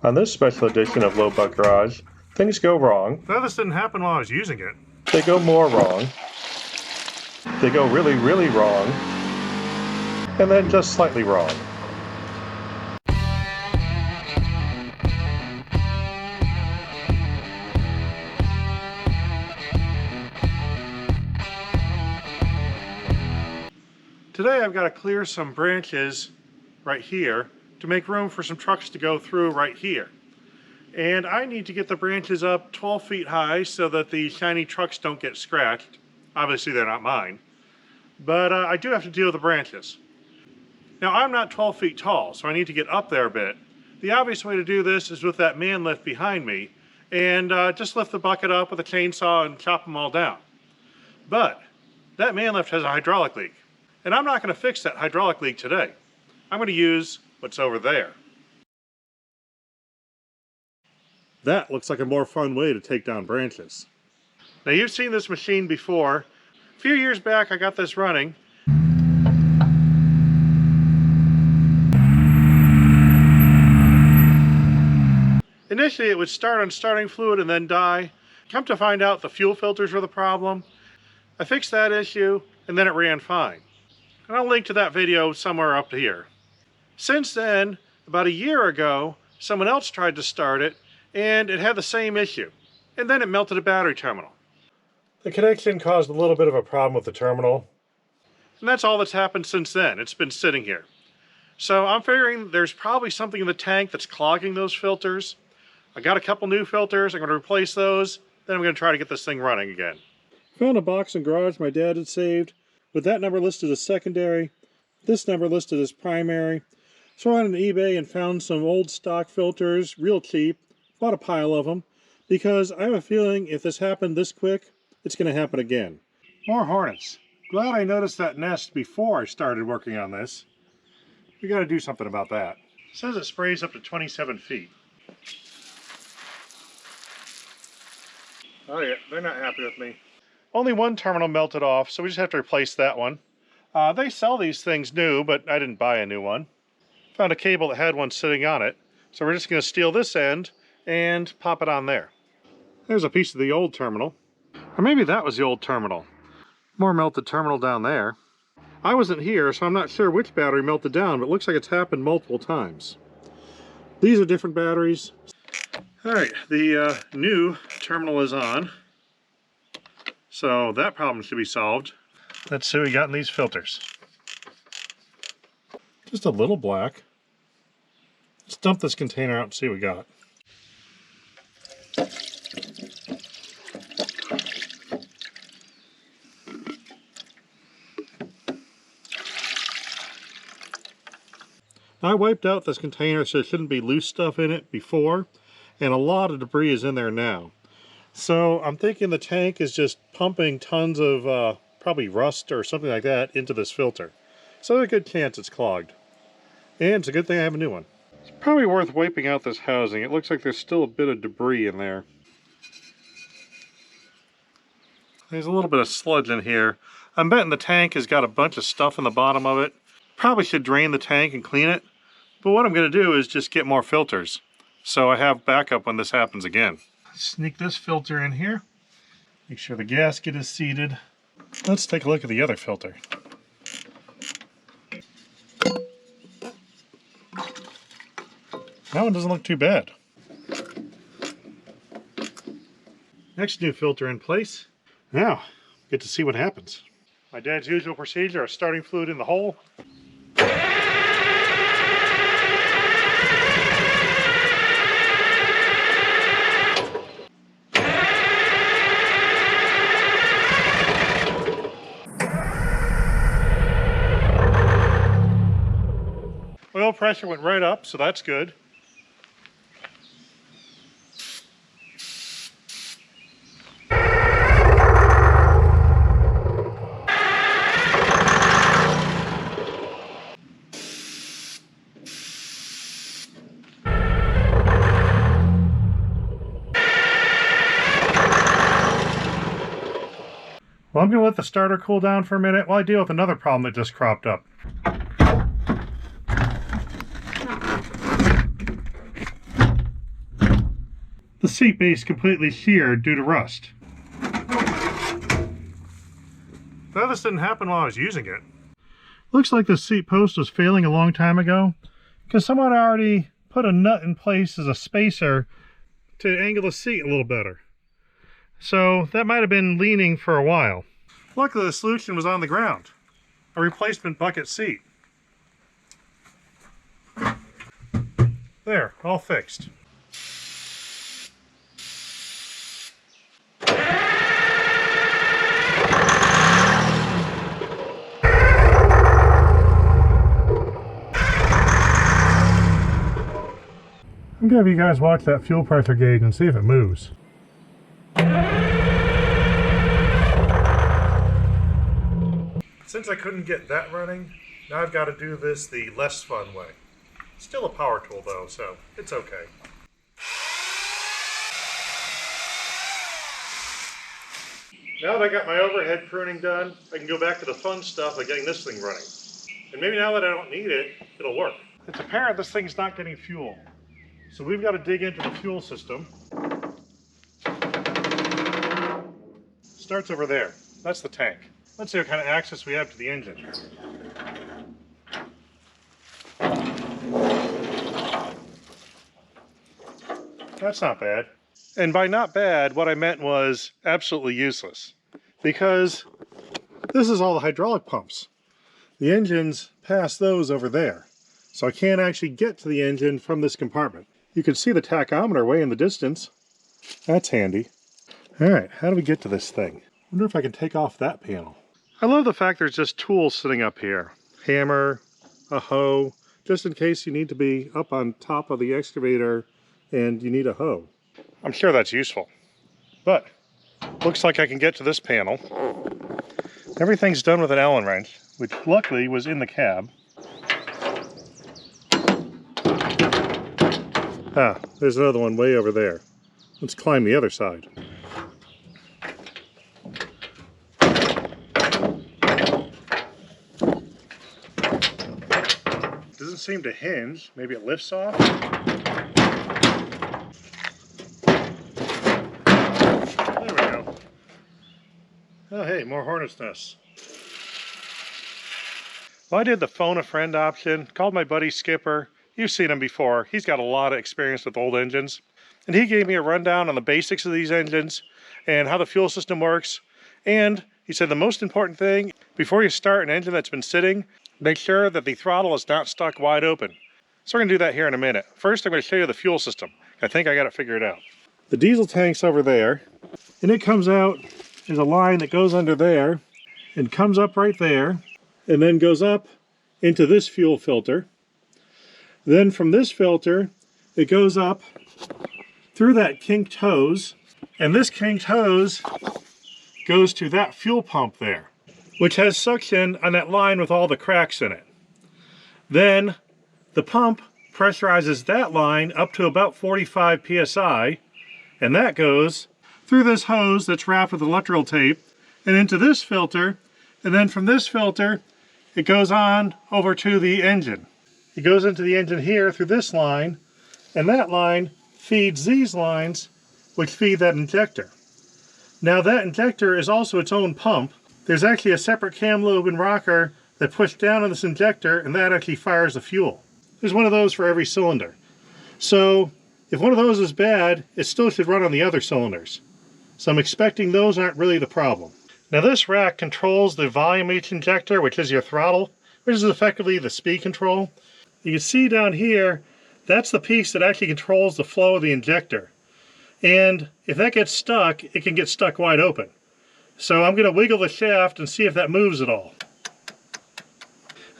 On this special edition of Low Buck Garage, things go wrong. No, this didn't happen while I was using it. They go more wrong. They go really, really wrong. And then just slightly wrong. Today I've got to clear some branches right here to make room for some trucks to go through right here. And I need to get the branches up 12 feet high so that the shiny trucks don't get scratched. Obviously they're not mine. But I do have to deal with the branches. Now I'm not 12 feet tall, so I need to get up there a bit. The obvious way to do this is with that man lift behind me and just lift the bucket up with a chainsaw and chop them all down. But that man lift has a hydraulic leak. And I'm not going to fix that hydraulic leak today. I'm going to use what's over there. That looks like a more fun way to take down branches. Now you've seen this machine before. A few years back I got this running. Initially it would start on starting fluid and then die. Come to find out the fuel filters were the problem. I fixed that issue and then it ran fine. And I'll link to that video somewhere up here. Since then, about a year ago, someone else tried to start it and it had the same issue. And then it melted a battery terminal. The connection caused a little bit of a problem with the terminal. And that's all that's happened since then. It's been sitting here. So I'm figuring there's probably something in the tank that's clogging those filters. I got a couple new filters. I'm going to replace those. Then I'm going to try to get this thing running again. Found a box in garage my dad had saved, with that number listed as secondary, this number listed as primary. So I went on eBay and found some old stock filters, real cheap, bought a pile of them, because I have a feeling if this happened this quick, it's going to happen again. More hornets. Glad I noticed that nest before I started working on this. We got to do something about that. It says it sprays up to 27 feet. Oh yeah, they're not happy with me. Only one terminal melted off, so we just have to replace that one. They sell these things new, but I didn't buy a new one. Found a cable that had one sitting on it, so we're just going to steal this end and pop it on there. There's a piece of the old terminal. Or maybe that was the old terminal. More melted terminal down there. I wasn't here, so I'm not sure which battery melted down, but it looks like it's happened multiple times. These are different batteries. Alright, the new terminal is on. So that problem should be solved. Let's see what we got in these filters. Just a little black. Let's dump this container out and see what we got. I wiped out this container so there shouldn't be loose stuff in it before, and a lot of debris is in there now. So I'm thinking the tank is just pumping tons of probably rust or something like that into this filter. So there's a good chance it's clogged. And it's a good thing I have a new one. It's probably worth wiping out this housing. It looks like there's still a bit of debris in there. There's a little bit of sludge in here. I'm betting the tank has got a bunch of stuff in the bottom of it. Probably should drain the tank and clean it. But what I'm going to do is just get more filters, so I have backup when this happens again. Sneak this filter in here. Make sure the gasket is seated. Let's take a look at the other filter. That one doesn't look too bad. Next new filter in place. Now, get to see what happens. My dad's usual procedure of starting fluid in the hole. Oil pressure went right up, so that's good. Well, I'm going to let the starter cool down for a minute while I deal with another problem that just cropped up. the seat base completely sheared due to rust. Now this didn't happen while I was using it. Looks like the seat post was failing a long time ago because someone already put a nut in place as a spacer to angle the seat a little better. So that might have been leaning for a while. Luckily the solution was on the ground. A replacement bucket seat. There, all fixed. I'm gonna have you guys watch that fuel pressure gauge and see if it moves. Since I couldn't get that running, now I've got to do this the less fun way. Still a power tool though, so it's okay. Now that I got my overhead pruning done, I can go back to the fun stuff of getting this thing running. And maybe now that I don't need it, it'll work. It's apparent this thing's not getting fuel. So we've got to dig into the fuel system. Starts over there. That's the tank. Let's see what kind of access we have to the engine. That's not bad. And by not bad, what I meant was absolutely useless. Because this is all the hydraulic pumps. The engines pass those over there. So I can't actually get to the engine from this compartment. You can see the tachometer way in the distance. That's handy. All right, how do we get to this thing? I wonder if I can take off that panel. I love the fact there's just tools sitting up here. Hammer, a hoe, just in case you need to be up on top of the excavator and you need a hoe. I'm sure that's useful. But, looks like I can get to this panel. Everything's done with an Allen wrench, which luckily was in the cab. Ah, there's another one way over there. Let's climb the other side. Doesn't seem to hinge. Maybe it lifts off. There we go. Oh hey, more hornet's nests. Well, I did the phone a friend option, called my buddy Skipper. You've seen him before. He's got a lot of experience with old engines. And he gave me a rundown on the basics of these engines and how the fuel system works. And he said the most important thing, before you start an engine that's been sitting, make sure that the throttle is not stuck wide open. So we're going to do that here in a minute. First, I'm going to show you the fuel system. I think I got it figured out. The diesel tank's over there, and it comes out, there's a line that goes under there, and comes up right there, and then goes up into this fuel filter. Then from this filter, it goes up through that kinked hose, and this kinked hose goes to that fuel pump there, which has suction on that line with all the cracks in it. Then the pump pressurizes that line up to about 45 psi, and that goes through this hose that's wrapped with electrical tape and into this filter, and then from this filter it goes on over to the engine. It goes into the engine here through this line, and that line feeds these lines, which feed that injector. Now that injector is also its own pump. There's actually a separate cam lobe and rocker that push down on this injector, and that actually fires the fuel. There's one of those for every cylinder. So if one of those is bad, it still should run on the other cylinders. So I'm expecting those aren't really the problem. Now this rack controls the volume of each injector, which is your throttle, which is effectively the speed control. You can see down here, that's the piece that actually controls the flow of the injector. And if that gets stuck, it can get stuck wide open. So I'm going to wiggle the shaft and see if that moves at all.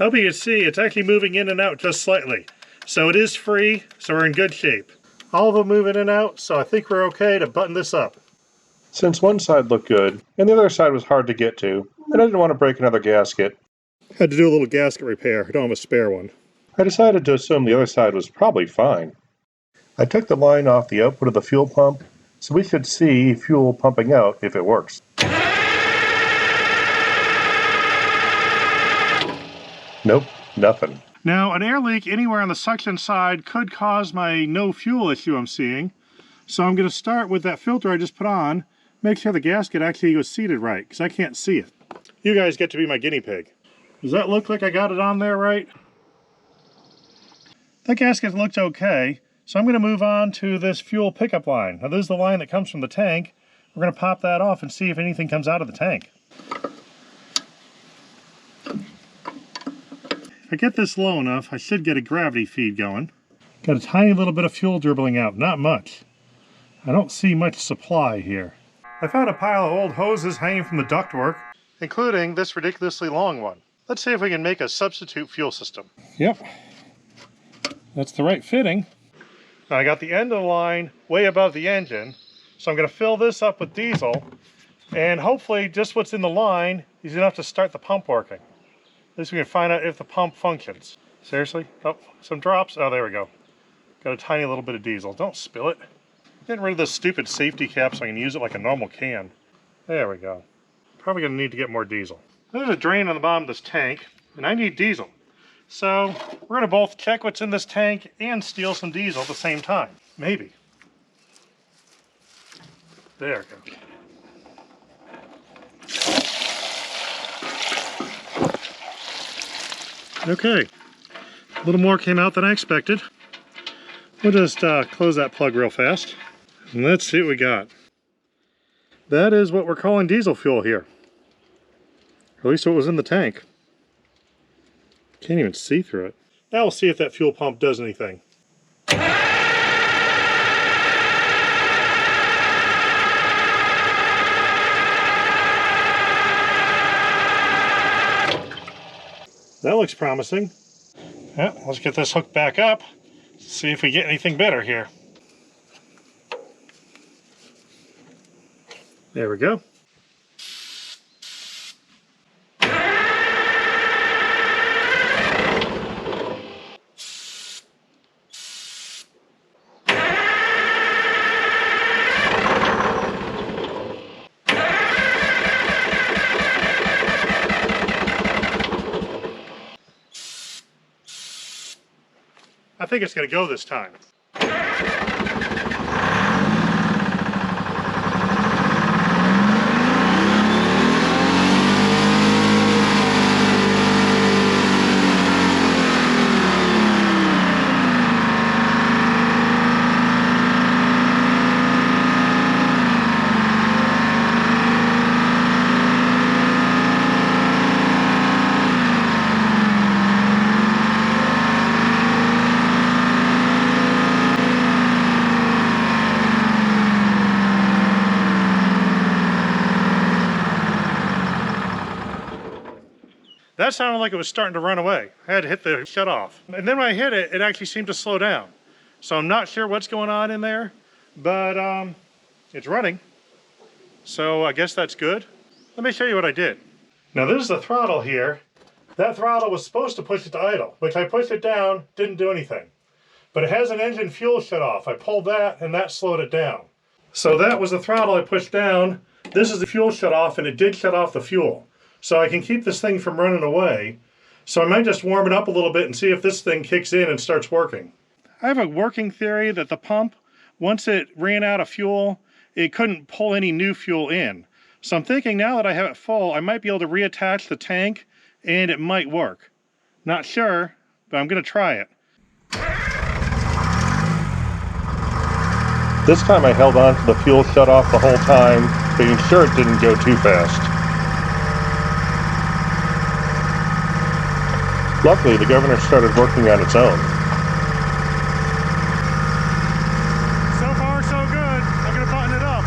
I hope you can see it's actually moving in and out just slightly. So it is free, so we're in good shape. All of them move in and out, so I think we're okay to button this up. Since one side looked good, and the other side was hard to get to, and I didn't want to break another gasket, Had to do a little gasket repair. I don't have a spare one. I decided to assume the other side was probably fine. I took the line off the output of the fuel pump, so we should see fuel pumping out if it works. Nope, nothing. Now, an air leak anywhere on the suction side could cause my no fuel issue I'm seeing, So I'm going to start with that filter I just put on, make sure the gasket actually was seated right, because I can't see it. You guys get to be my guinea pig. Does that look like I got it on there right? That gasket looked okay, so I'm going to move on to this fuel pickup line. Now this is the line that comes from the tank. We're going to pop that off and see if anything comes out of the tank. If I get this low enough, I should get a gravity feed going. Got a tiny little bit of fuel dribbling out, not much. I don't see much supply here. I found a pile of old hoses hanging from the ductwork, including this ridiculously long one. Let's see if we can make a substitute fuel system. Yep, that's the right fitting. Now I got the end of the line way above the engine, so I'm going to fill this up with diesel, and hopefully just what's in the line is enough to start the pump working. At least we can find out if the pump functions. Seriously? Oh, some drops. Oh, there we go. Got a tiny little bit of diesel. Don't spill it. Getting rid of this stupid safety cap so I can use it like a normal can. There we go. Probably going to need to get more diesel. There's a drain on the bottom of this tank, and I need diesel. So we're going to both check what's in this tank and steal some diesel at the same time. Maybe. There we go. Okay, a little more came out than I expected. We'll just close that plug real fast. And let's see what we got. That is what we're calling diesel fuel here. Or at least what was in the tank. Can't even see through it. Now we'll see if that fuel pump does anything. That looks promising. Yeah, let's get this hooked back up. See if we get anything better here. There we go. I think it's going to go this time. That sounded like it was starting to run away. I had to hit the shut off. And then when I hit it, it actually seemed to slow down. So I'm not sure what's going on in there, but it's running. So I guess that's good. Let me show you what I did. Now this is the throttle here. That throttle was supposed to push it to idle, which I pushed it down, didn't do anything. But it has an engine fuel shut off. I pulled that and that slowed it down. So that was the throttle I pushed down. This is the fuel shut off, and it did shut off the fuel. So I can keep this thing from running away. So I might just warm it up a little bit and see if this thing kicks in and starts working. I have a working theory that the pump, once it ran out of fuel, it couldn't pull any new fuel in. So I'm thinking now that I have it full, I might be able to reattach the tank and it might work. Not sure, but I'm going to try it. This time I held on to the fuel shut off the whole time, being sure it didn't go too fast. Luckily, the governor started working on its own. So far, so good. I'm going to button it up.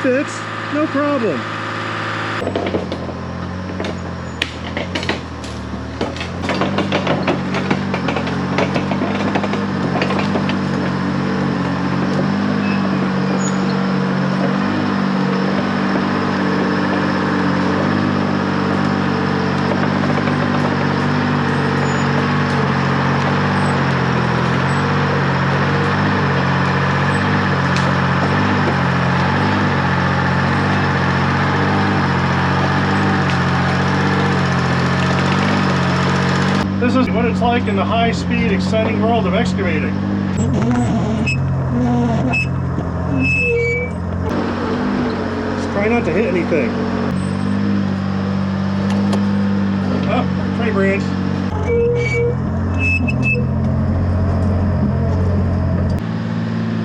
fits, no problem. This is what it's like in the high-speed, exciting world of excavating. Just try not to hit anything. Oh, tree branch.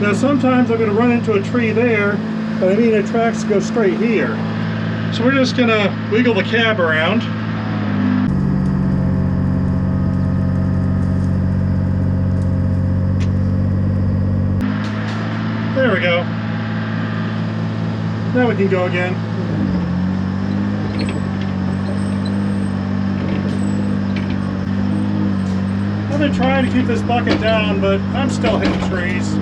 Now sometimes I'm going to run into a tree there, but I mean the tracks go straight here. So we're just going to wiggle the cab around. There we go. Now we can go again. I've been trying to keep this bucket down, but I'm still hitting trees.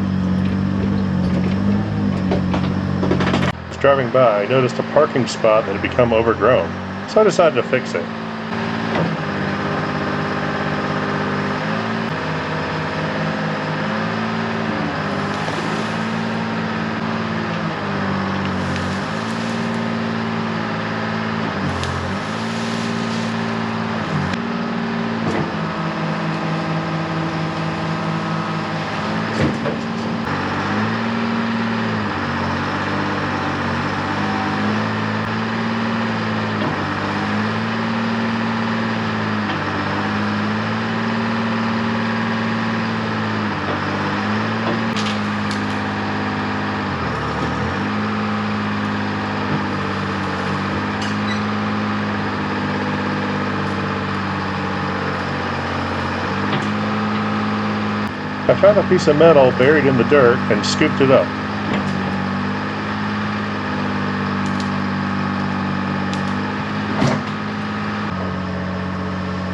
As driving by, I noticed a parking spot that had become overgrown, so I decided to fix it. I found a piece of metal buried in the dirt and scooped it up.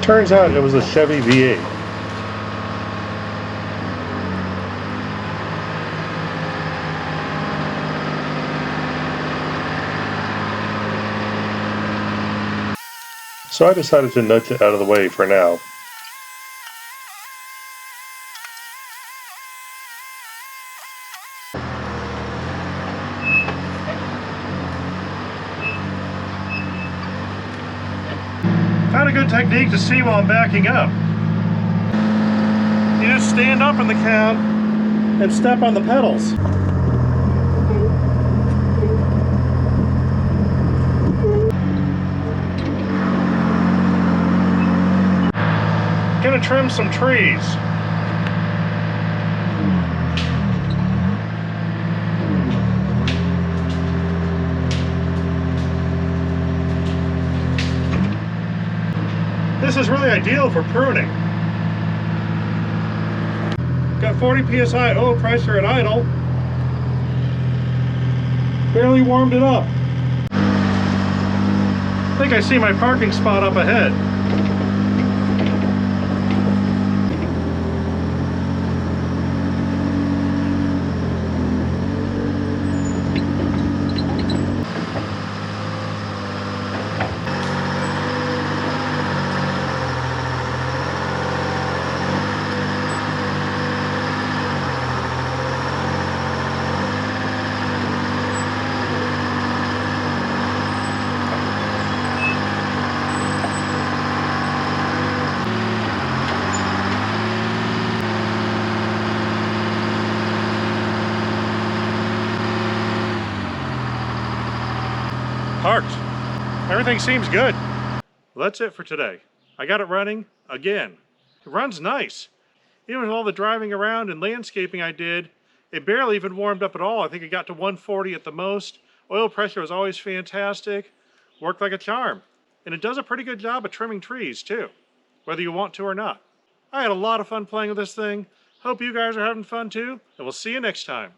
Turns out it was a Chevy V8. So I decided to nudge it out of the way for now. Found a good technique to see while I'm backing up. You just stand up in the cab and step on the pedals. Gonna trim some trees. This is really ideal for pruning. Got 40 psi oil pressure at idle. Barely warmed it up. I think I see my parking spot up ahead. Parked. Everything seems good. Well, that's it for today. I got it running again. It runs nice. Even with all the driving around and landscaping I did, it barely even warmed up at all. I think it got to 140 at the most. Oil pressure was always fantastic. Worked like a charm. And it does a pretty good job of trimming trees too, whether you want to or not. I had a lot of fun playing with this thing. Hope you guys are having fun too, and we'll see you next time.